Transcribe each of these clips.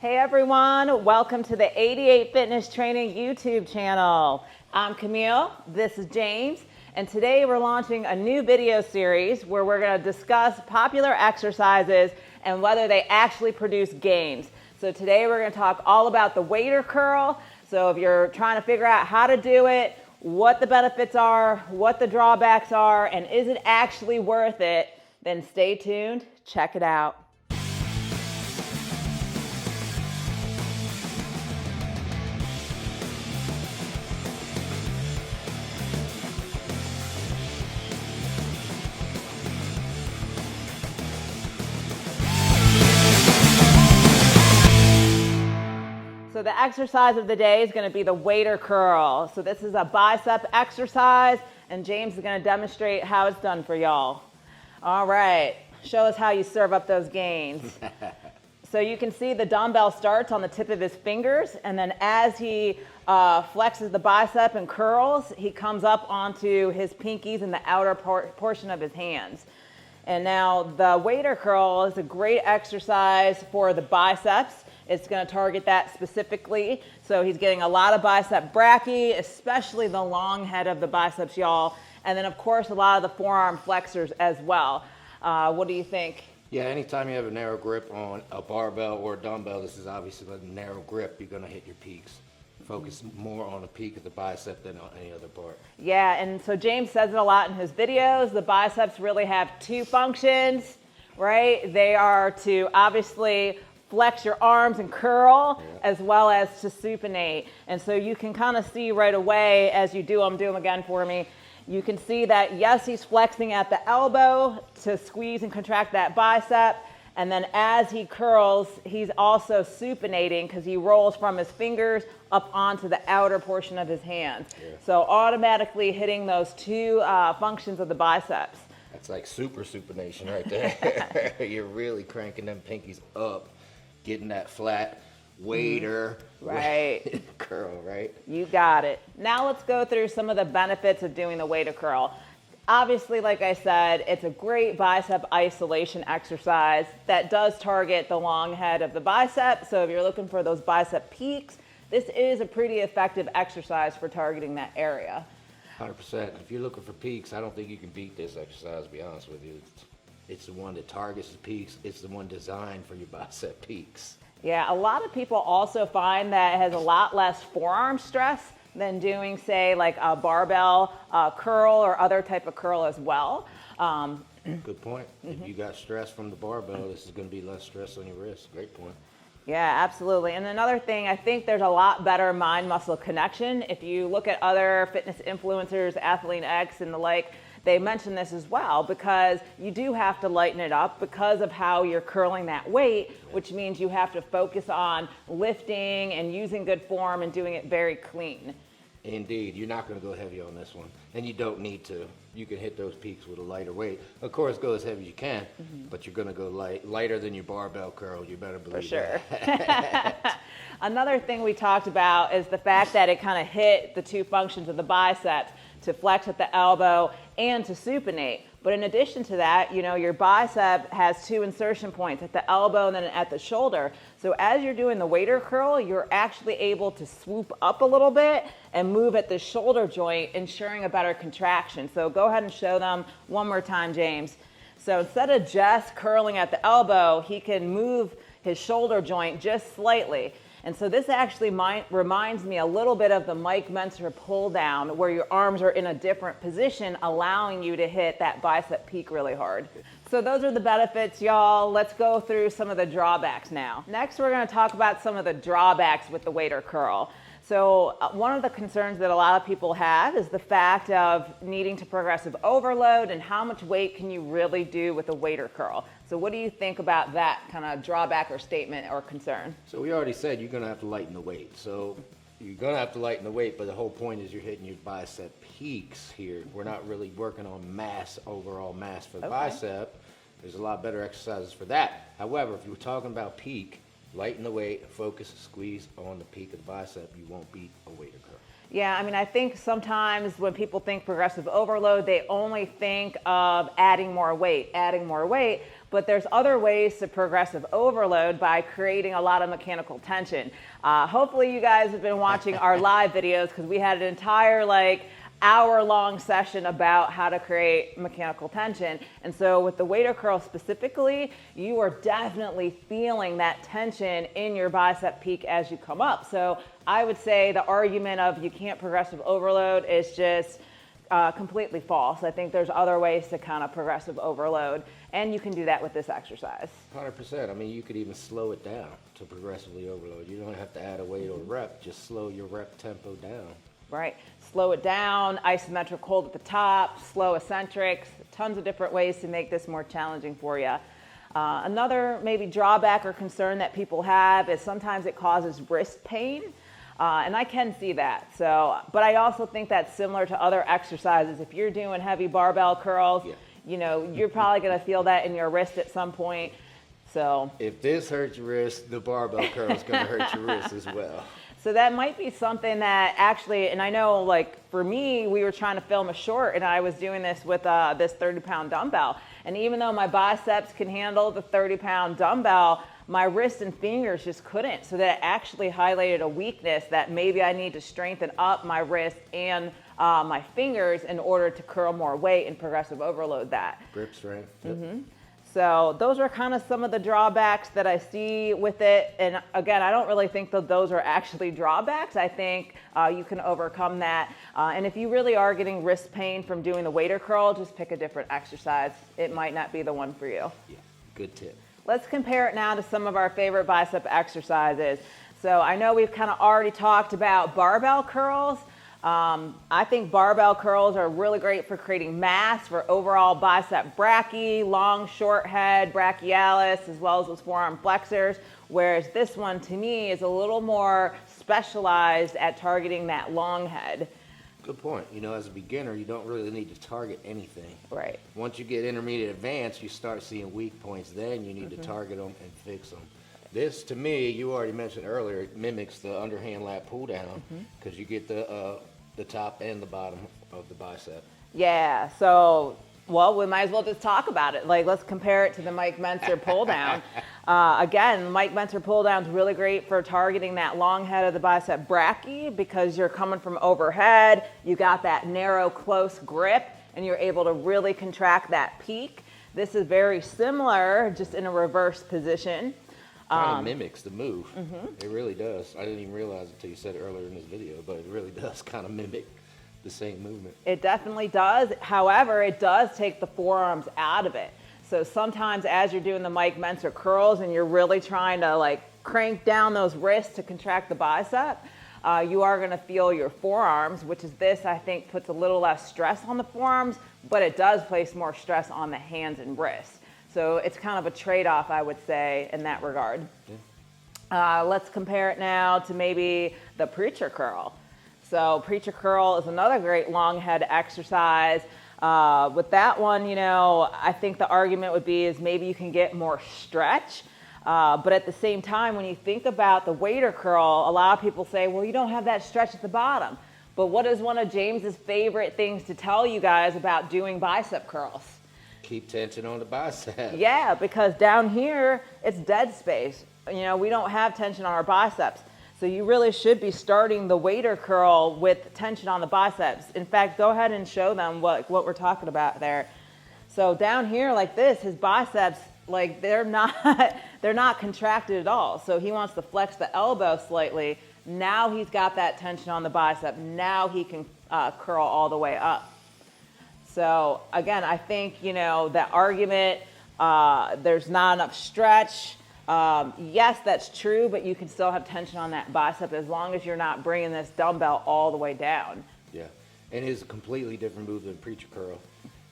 Hey everyone, welcome to the 88 Fitness Training YouTube channel. I'm Camille, this is James, and today we're launching a new video series where we're going to discuss popular exercises and whether they actually produce gains. So today we're going to talk all about the waiter curl. So if you're trying to figure out how to do it, what the benefits are, what the drawbacks are, and is it actually worth it, then stay tuned, check it out. So the exercise of the day is going to be the waiter curl. So this is a bicep exercise, and James is going to demonstrate how it's done for y'all. All right, show us how you serve up those gains. So you can see the dumbbell starts on the tip of his fingers, and then as he flexes the bicep and curls, he comes up onto his pinkies and the outer portion of his hands. And now the waiter curl is a great exercise for the biceps. It's going to target that specifically. So he's getting a lot of bicep brachii, especially the long head of the biceps, y'all. And then, of course, a lot of the forearm flexors as well. What do you think? Yeah, anytime you have a narrow grip on a barbell or a dumbbell, this is obviously a narrow grip, you're going to hit your peaks. Focus more on the peak of the bicep than on any other part. Yeah, and so James says it a lot in his videos. The biceps really have two functions, right? They are to obviously flex your arms and curl, as well as to supinate. And so you can kind of see right away as you do them again for me. You can see that, yes, he's flexing at the elbow to squeeze and contract that bicep. And then as he curls, he's also supinating because he rolls from his fingers up onto the outer portion of his hands. Yeah. So automatically hitting those two functions of the biceps. That's like super supination right there. You're really cranking them pinkies up, getting that flat waiter right curl, right? You got it. Now let's go through some of the benefits of doing the waiter curl. Obviously, like I said, it's a great bicep isolation exercise that does target the long head of the bicep. So if you're looking for those bicep peaks, this is a pretty effective exercise for targeting that area. 100%. If you're looking for peaks, I don't think you can beat this exercise, to be honest with you. It's the one that targets the peaks. It's the one designed for your bicep peaks. Yeah, a lot of people also find that it has a lot less forearm stress than doing, say, like a barbell curl or other type of curl as well. Good point. If you got stress from the barbell, this is going to be less stress on your wrist. Great point. Yeah, absolutely. And another thing, I think there's a lot better mind-muscle connection. If you look at other fitness influencers, Athlete X and the like, they mention this as well, because you do have to lighten it up because of how you're curling that weight, which means you have to focus on lifting and using good form and doing it very clean. Indeed, you're not going to go heavy on this one, and you don't need to. You can hit those peaks with a lighter weight. Of course, go as heavy as you can, but you're going to go lighter than your barbell curl. You better believe For sure. that. Another thing we talked about is the fact that it kind of hit the two functions of the biceps, to flex at the elbow and to supinate. But in addition to that, you know, your bicep has two insertion points at the elbow and then at the shoulder. So as you're doing the waiter curl, you're actually able to swoop up a little bit and move at the shoulder joint, ensuring a better contraction. So go ahead and show them one more time, James. So instead of just curling at the elbow, he can move his shoulder joint just slightly. And so this actually reminds me a little bit of the Mike Mentzer pull down, where your arms are in a different position, allowing you to hit that bicep peak really hard. So those are the benefits, y'all. Let's go through some of the drawbacks now. Next, we're going to talk about some of the drawbacks with the waiter curl. So one of the concerns that a lot of people have is the fact of needing to progressive overload and how much weight can you really do with a waiter curl. So what do you think about that kind of drawback or statement or concern? So we already said you're going to have to lighten the weight. So you're going to have to lighten the weight, but the whole point is you're hitting your bicep peaks here. We're not really working on mass, overall mass for the bicep. There's a lot better exercises for that. However, if you were talking about peak, lighten the weight, focus, squeeze on the peak of the bicep, you won't beat a waiter curl. Yeah, I mean, I think sometimes when people think progressive overload, they only think of adding more weight, but there's other ways to progressive overload by creating a lot of mechanical tension. Hopefully you guys have been watching our live videos because we had an entire hour-long session about how to create mechanical tension. And so with the waiter curl specifically, you are definitely feeling that tension in your bicep peak as you come up. So I would say the argument of you can't progressive overload is just completely false. I think there's other ways to kind of progressive overload, and you can do that with this exercise. 100%. I mean, you could even slow it down to progressively overload. You don't have to add a weight or rep, just slow your rep tempo down. Right. Slow it down, isometric hold at the top, slow eccentrics, tons of different ways to make this more challenging for you. Another maybe drawback or concern that people have is sometimes it causes wrist pain. And I can see that. So, but I also think that's similar to other exercises. If you're doing heavy barbell curls, you know, you're probably going to feel that in your wrist at some point. So if this hurts your wrist, the barbell curl is going to hurt your wrist as well. So that might be something that actually, and I know for me, we were trying to film a short and I was doing this with this 30-pound dumbbell. And even though my biceps can handle the 30-pound dumbbell, my wrist and fingers just couldn't. So that actually highlighted a weakness that maybe I need to strengthen up my wrist and my fingers in order to curl more weight and progressive overload that. Grip strength. Yep. So those are kind of some of the drawbacks that I see with it. And again, I don't really think that those are actually drawbacks. I think you can overcome that. And if you really are getting wrist pain from doing the waiter curl, just pick a different exercise. It might not be the one for you. Yeah, good tip. Let's compare it now to some of our favorite bicep exercises. So I know we've kind of already talked about barbell curls. I think barbell curls are really great for creating mass for overall bicep brachii, long, short head, brachialis, as well as those forearm flexors. Whereas this one, to me, is a little more specialized at targeting that long head. Good point. You know, as a beginner, you don't really need to target anything. Right. Once you get intermediate advanced, you start seeing weak points. Then you need to target them and fix them. This, to me, you already mentioned earlier, it mimics the underhand lat pull down because you get the top and the bottom of the bicep. Yeah. So, well, we might as well just talk about it. Let's compare it to the Mike Mentzer pull down. Again, Mike Mentzer pull down is really great for targeting that long head of the bicep brachii because you're coming from overhead. You got that narrow, close grip, and you're able to really contract that peak. This is very similar, just in a reverse position. Kind of mimics the move. It really does. I didn't even realize it until you said it earlier in this video, but it really does kind of mimic the same movement. It definitely does. However, it does take the forearms out of it. So sometimes as you're doing the Mike Mentzer curls and you're really trying to crank down those wrists to contract the bicep, you are going to feel your forearms, which is this, I think, puts a little less stress on the forearms, but it does place more stress on the hands and wrists. So it's kind of a trade-off, I would say, in that regard. Yeah. Let's compare it now to maybe the preacher curl. So preacher curl is another great long head exercise. With that one, I think the argument would be is maybe you can get more stretch. But at the same time, when you think about the waiter curl, a lot of people say, well, you don't have that stretch at the bottom. But what is one of James's favorite things to tell you guys about doing bicep curls? Keep tension on the bicep. Yeah, because down here, it's dead space. We don't have tension on our biceps. So you really should be starting the waiter curl with tension on the biceps. In fact, go ahead and show them what we're talking about there. So down here like this, his biceps, they're not contracted at all. So he wants to flex the elbow slightly. Now he's got that tension on the bicep. Now he can curl all the way up. So again, I think, that argument, there's not enough stretch. Yes, that's true, but you can still have tension on that bicep as long as you're not bringing this dumbbell all the way down. Yeah, and it's a completely different move than preacher curl.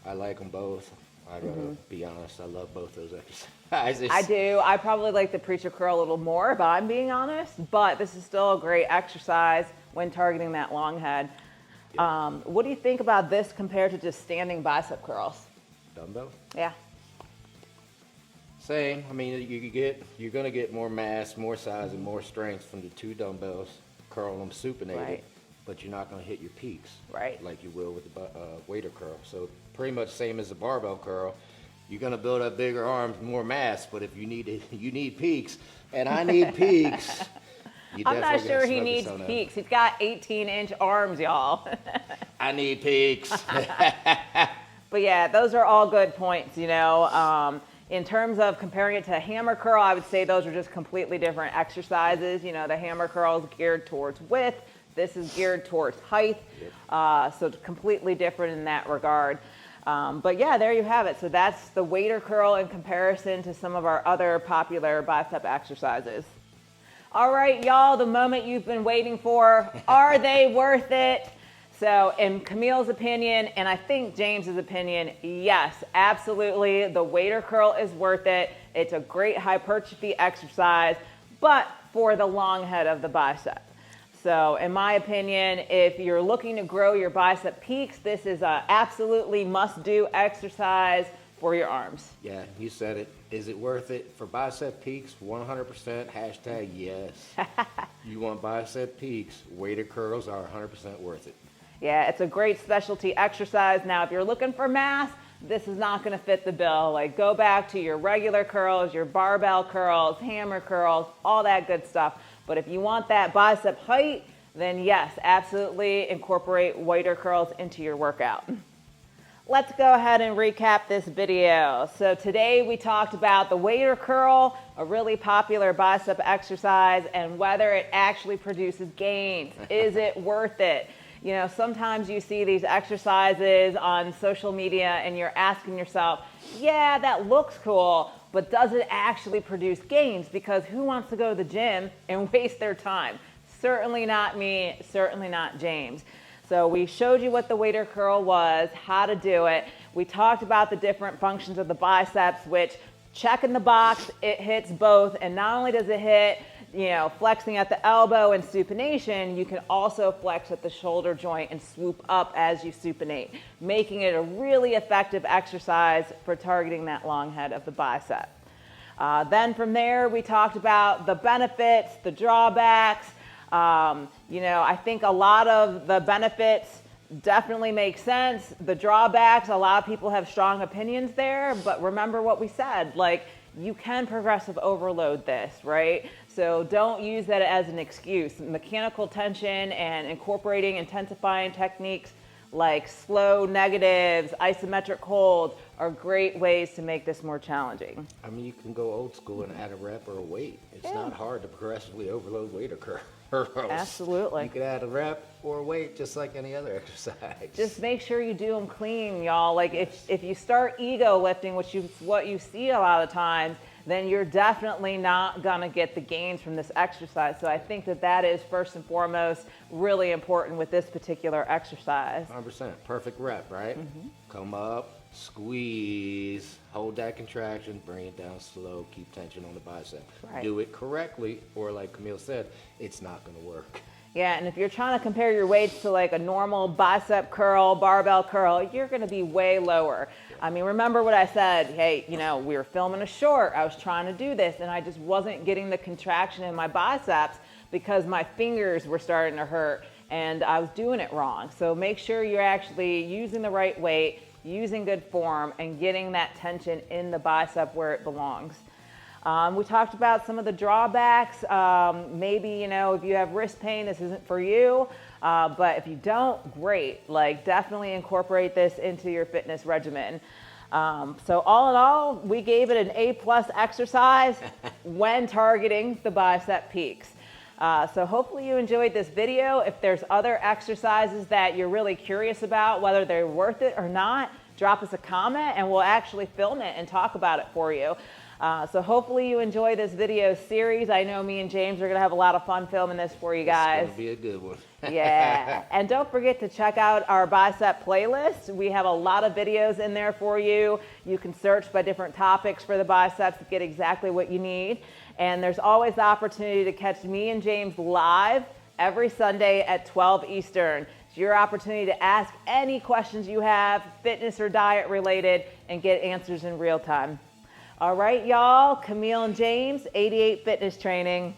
I like them both. I gotta be honest, I love both those exercises. I do. I probably like the preacher curl a little more, if I'm being honest, but this is still a great exercise when targeting that long head. What do you think about this compared to just standing bicep curls? Dumbbell? Yeah. Same. I mean, you're going to get more mass, more size, and more strength from the two dumbbells, curl them supinated. Right. but you're not going to hit your peaks. Right. Like you will with the waiter curl. So pretty much same as the barbell curl. You're going to build up bigger arms, more mass, but if you need peaks, and I need peaks. I'm not sure he needs peaks. He's got 18-inch arms, y'all. I need peaks. But yeah, those are all good points, you know. In terms of comparing it to a hammer curl, I would say those are just completely different exercises. You know, the hammer curl is geared towards width. This is geared towards height. So it's completely different in that regard. But yeah, there you have it. So that's the waiter curl in comparison to some of our other popular bicep exercises. All right, y'all, the moment you've been waiting for. Are they worth it? So in Camille's opinion, and I think James's opinion, yes, absolutely. The waiter curl is worth it. It's a great hypertrophy exercise, but for the long head of the bicep. So in my opinion, if you're looking to grow your bicep peaks, this is a absolutely must-do exercise for your arms. Yeah, you said it. Is it worth it for bicep peaks? 100% hashtag yes. You want bicep peaks, waiter curls are 100% worth it. Yeah, it's a great specialty exercise. Now, if you're looking for mass, this is not going to fit the bill. Like, go back to your regular curls, your barbell curls, hammer curls, all that good stuff. But if you want that bicep height, then yes, absolutely incorporate waiter curls into your workout. Let's go ahead and recap this video. So today we talked about the waiter curl, a really popular bicep exercise, and whether it actually produces gains. Is it worth it? You know, sometimes you see these exercises on social media and you're asking yourself, yeah, that looks cool, but does it actually produce gains? Because who wants to go to the gym and waste their time? Certainly not me, certainly not James. So we showed you what the waiter curl was, how to do it. We talked about the different functions of the biceps, which check in the box, it hits both. And not only does it hit, you know, flexing at the elbow and supination, you can also flex at the shoulder joint and swoop up as you supinate, making it a really effective exercise for targeting that long head of the bicep. Then from there, we talked about the benefits, the drawbacks. You know, I think a lot of the benefits definitely make sense. The drawbacks, a lot of people have strong opinions there, but remember what we said, like, you can progressive overload this, right? So don't use that as an excuse. Mechanical tension and incorporating intensifying techniques like slow negatives, isometric holds are great ways to make this more challenging. I mean, you can go old school and add a rep or a weight. It's not hard to progressively overload waiter curls. Absolutely. You could add a rep or a weight just like any other exercise. Just make sure you do them clean, y'all. Like if you start ego lifting, which is what you see a lot of times, then you're definitely not gonna get the gains from this exercise. So I think that is first and foremost really important with this particular exercise. 100%, perfect rep, right? Mm-hmm. Come up, squeeze, hold that contraction, bring it down slow, keep tension on the bicep. Right. Do it correctly, or like Camille said, it's not gonna work. Yeah, and if you're trying to compare your weights to like a normal bicep curl, barbell curl, you're gonna be way lower. I mean, remember what I said, hey, you know, we were filming a short, I was trying to do this, and I just wasn't getting the contraction in my biceps because my fingers were starting to hurt and I was doing it wrong. So make sure you're actually using the right weight, using good form, and getting that tension in the bicep where it belongs. We talked about some of the drawbacks. Maybe, you know, if you have wrist pain, this isn't for you. But if you don't, great. Like, definitely incorporate this into your fitness regimen. So all in all, we gave it an A+ exercise when targeting the bicep peaks. So hopefully you enjoyed this video. If there's other exercises that you're really curious about, whether they're worth it or not, drop us a comment and we'll actually film it and talk about it for you. So hopefully you enjoy this video series. I know me and James are gonna have a lot of fun filming this for you guys. It's gonna be a good one. Yeah, and don't forget to check out our bicep playlist. We have a lot of videos in there for you. You can search by different topics for the biceps to get exactly what you need. And there's always the opportunity to catch me and James live every Sunday at 12 Eastern. It's your opportunity to ask any questions you have, fitness or diet related, and get answers in real time. All right, y'all, Camille and James, 88 Fitness Training.